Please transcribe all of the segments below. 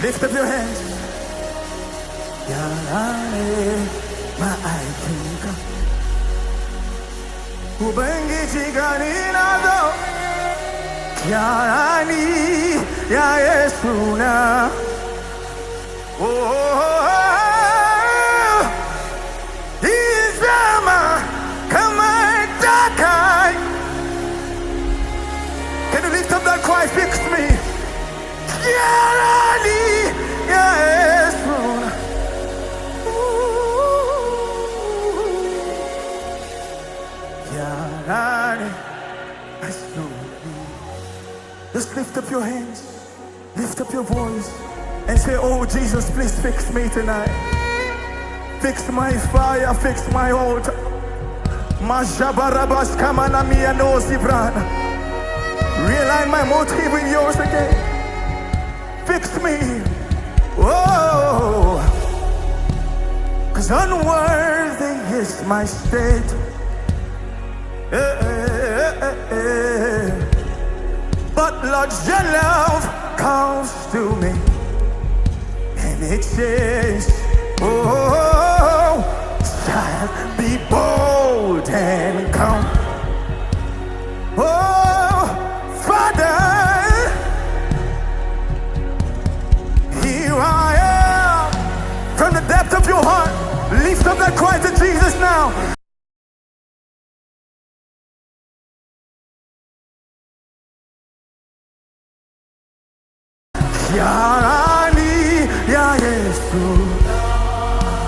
Lift up your hands. Yarani ma'aikinka Ubangiji ganinazo Yarani ya Yesuna Izama kama takai. Can you lift up that cry? Fix me. Yarani ya Yesuna. Yarani Yesuna. Just lift up your hands, lift up your voice, and say, oh Jesus, please fix me tonight. Fix my fire, fix my altar. Majabarabas kamanamia no zibrana. Realign my motive in yours again. Fix me. Oh, 'cause unworthy is my state. But Lord, your love comes to me, and it says, oh, child, be bold and come. Oh, Father, here I am. From the depth of your heart, lift up that cry to Jesus now. Yarani ya Yesu.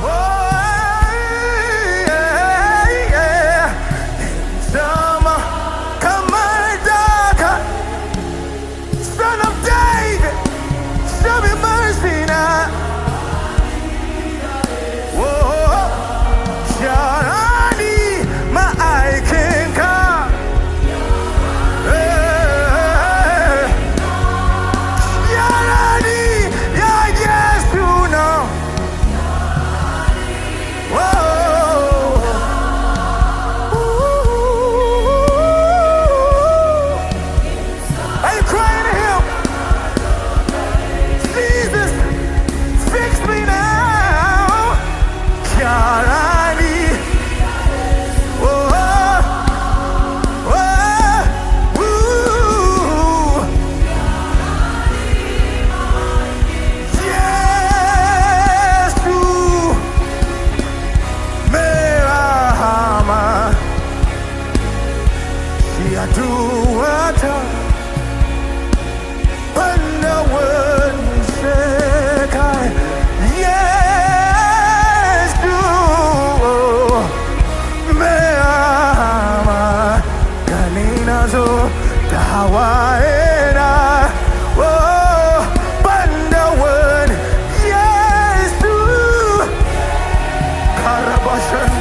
Oh, yeah. Sama kama daka, Son of David, show me mercy now. Oh, Yarani ma'aikinka. Karabashan